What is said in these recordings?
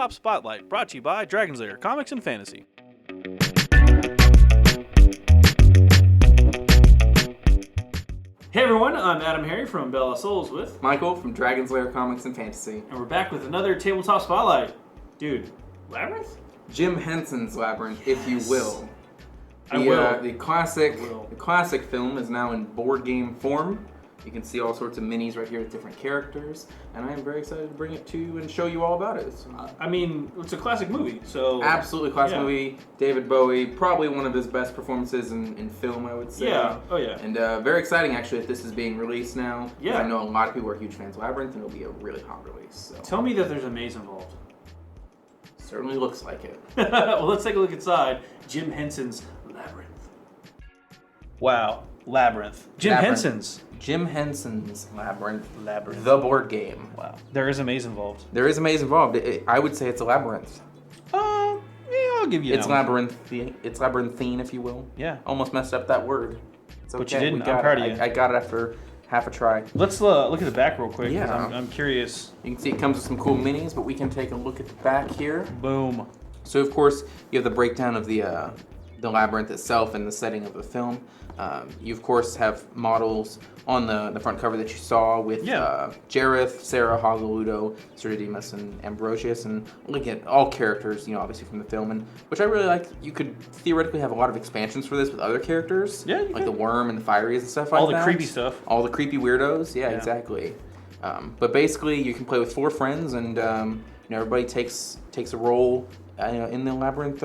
Tabletop Spotlight, brought to you by Dragon's Lair Comics and Fantasy. Hey everyone, I'm AdamHarry from Bella Souls with Michael from Dragon's Lair Comics and Fantasy. And we're back with another Tabletop Spotlight. Dude, Labyrinth? Jim Henson's Labyrinth, if you will. The classic film is now in board game form. You can see all sorts of minis right here with different characters, and I am very excited to bring it to you and show you all about it. I mean, it's a classic movie, so... Absolutely classic movie. David Bowie, probably one of his best performances in film, I would say. Yeah, oh yeah. And very exciting, actually, that this is being released now. Yeah. I know a lot of people are huge fans of Labyrinth, and it'll be a really hot release. So. Tell me that there's a maze involved. Certainly looks like it. Well, let's take a look inside Jim Henson's Labyrinth. Wow, Labyrinth. Jim Henson's Labyrinth. The board game. Wow. There is a maze involved. There is a maze involved. I would say it's a labyrinth. Yeah, I'll give you that. It's labyrinthine, if you will. Yeah. Almost messed up that word. It's okay. But you didn't. I'm proud of you. I got it after half a try. Let's look at the back real quick. Yeah. I'm curious. You can see it comes with some cool minis, but we can take a look at the back here. Boom. So, of course, you have the breakdown of the labyrinth itself and the setting of the film. You, of course, have models on the front cover that you saw with Jareth, Sarah, Hoggeludo, Cerdidimus, and Ambrosius, and look at all characters, obviously from the film, and which I really like. You could theoretically have a lot of expansions for this with other characters, like the Worm and the Fireys and stuff like that. All the creepy stuff. All the creepy weirdos, yeah. Exactly. But basically, you can play with 4 friends, and everybody takes a role. In the Labyrinth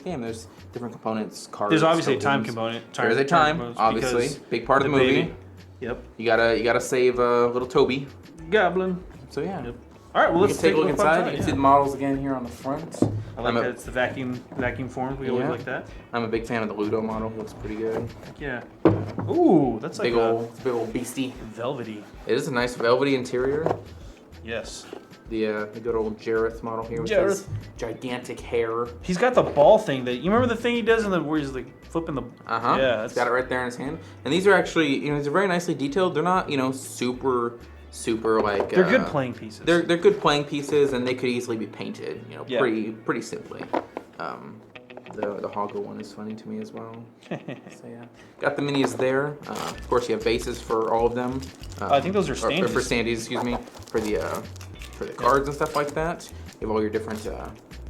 game, there's different components, cards. There's obviously a time component. There's a time, obviously, big part of the movie. Baby. Yep. You gotta save little Toby. Goblin. So yeah. Yep. All right. Well, let's take a look inside. You can see the models again here on the front. I like that it's the vacuum form. We always like that. I'm a big fan of the Ludo model. It looks pretty good. Yeah. Ooh, that's like big old beastie. Velvety. It is a nice velvety interior. Yes. The good old Jareth model here with his gigantic hair. He's got the ball thing you remember the thing he does where he's like flipping the. Yeah, he's got it right there in his hand. And these are actually these are very nicely detailed. They're not super like. They're good playing pieces. They're good playing pieces, and they could easily be painted. Pretty simply. The Hoggle one is funny to me as well. So yeah, got the minis there. Of course, you have bases for all of them. I think those are standees. For standees, excuse me. For the cards and stuff like that. You have all your different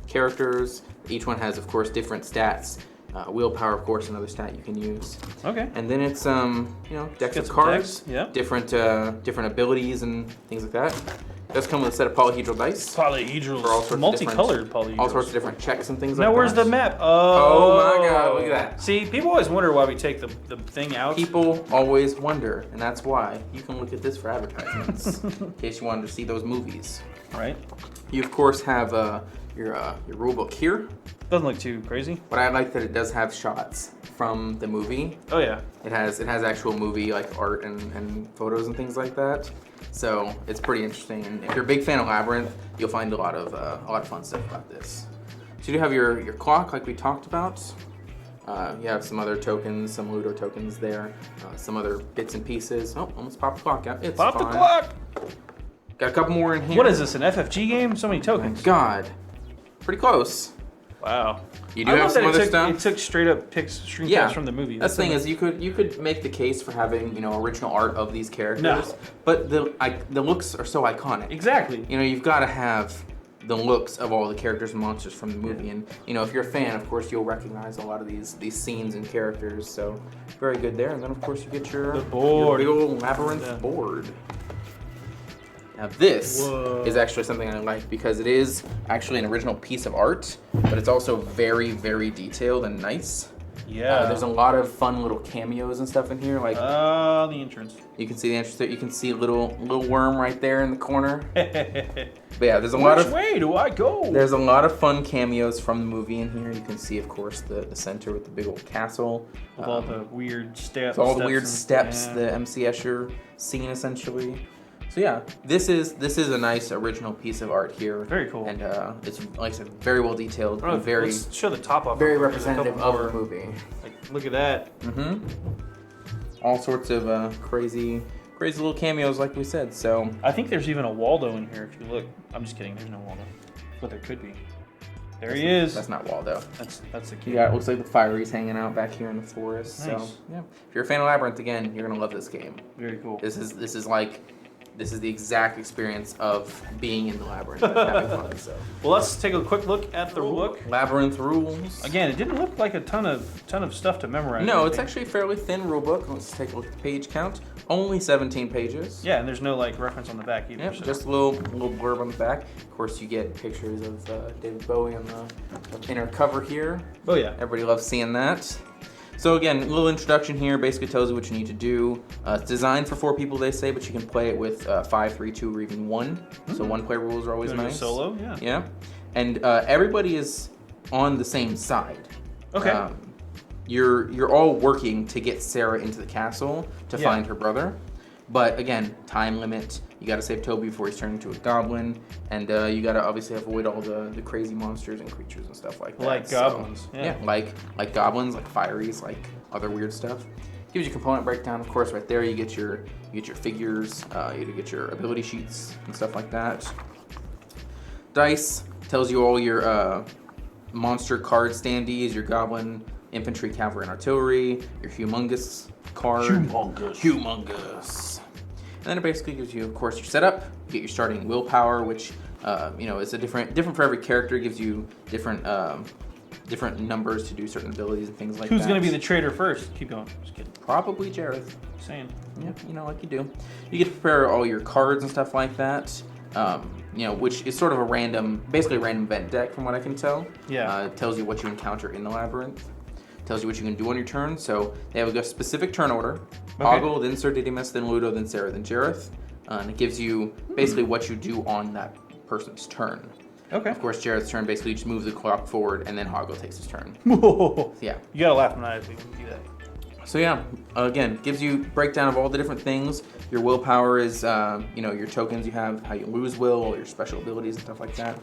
characters. Each one has, of course, different stats. Willpower, of course, another stat you can use. Okay. And then it's decks of cards. Different abilities and things like that. It does come with a set of polyhedral dice. Polyhedrals. For all sorts multicolored polyhedrals. All sorts of different checks and things like that. Now, where's the map? Oh my God, look at that. See, people always wonder why we take the thing out. People always wonder, and that's why you can look at this for advertisements, in case you wanted to see those movies. Right. You, of course, have your rule book here. Doesn't look too crazy. But I like that it does have shots from the movie. Oh yeah. It has actual movie like art and photos and things like that. So it's pretty interesting. And if you're a big fan of Labyrinth, you'll find a lot of fun stuff about this. So you do have your clock like we talked about. You have some other tokens, some Ludo tokens there, some other bits and pieces. Oh, almost popped the clock out. It's Pop fine. the clock! Got a couple more in here. What is this, an FFG game? So many tokens. Oh my God. Pretty close. Wow. You do have some other stuff. It took straight up screenshots from the movie. That's the thing is you could make the case for having original art of these characters. No. But the looks are so iconic. Exactly. You've got to have the looks of all the characters and monsters from the movie, and if you're a fan, of course you'll recognize a lot of these scenes and characters. So very good there. And then of course you get your board. Your big old Labyrinth board. Now this is actually something I like because it is actually an original piece of art, but it's also very, very detailed and nice. Yeah. There's a lot of fun little cameos and stuff in here. Like the entrance. You can see the entrance there. You can see a little worm right there in the corner. But yeah, there's a lot of. Which way do I go? There's a lot of fun cameos from the movie in here. You can see, of course, the center with the big old castle. With all the weird steps. All the weird steps. The MC Escher scene, essentially. So yeah, this is a nice original piece of art here. Very cool. And it's like I said, very well detailed. Very. Let's show the top of it. Very representative of the movie. Like, look at that. Mm-hmm. All sorts of crazy little cameos, like we said. So I think there's even a Waldo in here. If you look, I'm just kidding. There's no Waldo. what there could be. There he is. That's not Waldo. That's the key. Yeah, it looks like the Fiery's hanging out back here in the forest. Nice. So yeah, if you're a fan of Labyrinth, again, you're gonna love this game. Very cool. This is the exact experience of being in the Labyrinth and having fun. So Well, let's take a quick look at the book. Labyrinth rules. Again, it didn't look like a ton of stuff to memorize. No, it's actually a fairly thin rule book. Let's take a look at the page count. Only 17 pages. Yeah, and there's no like reference on the back either. Yep, So. just a little blurb on the back. Of course, you get pictures of David Bowie on the inner cover here. Oh yeah. Everybody loves seeing that. So again, a little introduction here. Basically tells you what you need to do. It's designed for 4 people, they say, but you can play it with 5, 3, 2, or even 1. So 1-player rules are always nice. Solo, yeah. Yeah, and everybody is on the same side. Okay. You're all working to get Sarah into the castle to find her brother. But again, time limit. You got to save Toby before he's turned into a goblin, and you got to obviously avoid all the crazy monsters and creatures and stuff like that. Like goblins. So, yeah, like goblins, like Fieries, like other weird stuff. Gives you component breakdown, of course. Right there, you get your figures. You get your ability sheets and stuff like that. Dice tells you all your monster card standees, your goblin, infantry, cavalry, and artillery, your humongous card. Humongous. And then it basically gives you, of course, your setup. You get your starting willpower, which is a different for every character. It gives you different numbers to do certain abilities and things like that. Who's gonna be the traitor first? Keep going. Just kidding. Probably Jareth. Saying. Yeah, like you do. You get to prepare all your cards and stuff like that. Which is sort of basically a random event deck from what I can tell. Yeah. It tells you what you encounter in the labyrinth. Tells you what you can do on your turn. So they have a specific turn order. Hoggle, then Sir Didymus, then Ludo, then Sarah, then Jareth. And it gives you basically what you do on that person's turn. Okay. Of course, Jareth's turn basically you just move the clock forward, and then Hoggle takes his turn. Yeah. You gotta laugh maniacally when you do that. So yeah, again, gives you breakdown of all the different things. Your willpower is, your tokens you have, how you lose will, your special abilities and stuff like that.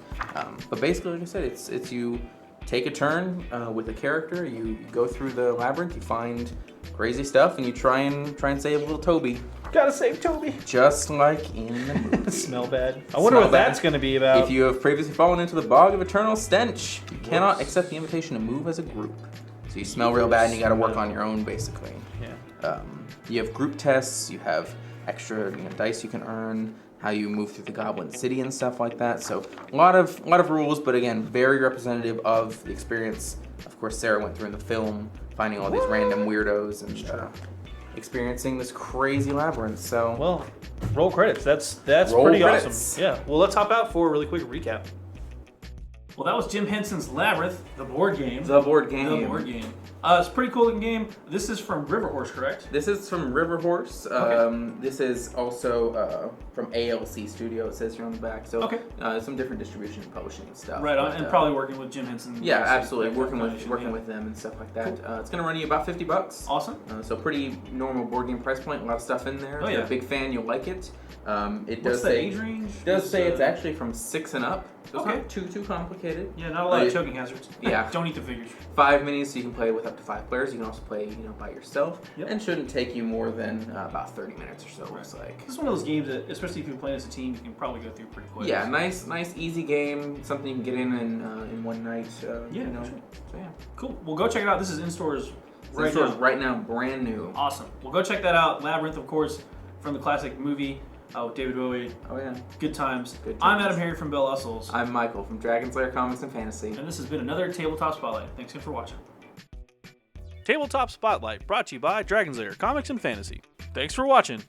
But basically, like I said, it's you take a turn with a character, you go through the labyrinth, you find crazy stuff, and you try and save little Toby. Gotta save Toby. Just like in the movie. Smell bad. I wonder what that's gonna be about. If you have previously fallen into the bog of eternal stench, you cannot accept the invitation to move as a group. So you smell real bad and you gotta work on your own, basically. Yeah. You have group tests, you have extra dice you can earn, how you move through the Goblin City and stuff like that. So a lot of rules, but again, very representative of the experience. Of course, Sarah went through in the film, finding all these random weirdos and experiencing this crazy labyrinth. So well, roll credits. That's roll pretty credits. Awesome. Yeah. Well, let's hop out for a really quick recap. Well, that was Jim Henson's Labyrinth, the board game. The board game. It's a pretty cool looking game. This is from River Horse, correct? This is from River Horse. Okay. This is also from ALC Studio, it says here on the back. So some different distribution and publishing and stuff. Right on, and probably working with Jim Henson. Yeah, absolutely. Working with them and stuff like that. Cool. It's going to run you about $50. Awesome. So pretty normal board game price point. A lot of stuff in there. If you're a big fan, you'll like it. What's the age range? It does say it's actually from 6 and up. So it's not too complicated. Yeah, not a lot of choking hazards. Yeah. Don't eat the figures. 5 minis, so you can play with up to 5 players. You can also play, by yourself. Yep. And shouldn't take you more than about 30 minutes or so. Right. Looks like. This is one of those games that, especially if you're playing as a team, you can probably go through pretty quick. Yeah, nice, easy game. Something you can get in one night. Sure. So yeah. Cool. Well, go check it out. This is in stores right now, brand new. Awesome. Well, go check that out. Labyrinth, of course, from the classic movie. With David Bowie. Oh yeah. Good times. I'm AdamHarry from Bell Hustles. I'm Michael from Dragon's Lair Comics and Fantasy. And this has been another Tabletop Spotlight. Thanks again for watching. Tabletop Spotlight brought to you by Dragon's Lair Comics and Fantasy. Thanks for watching.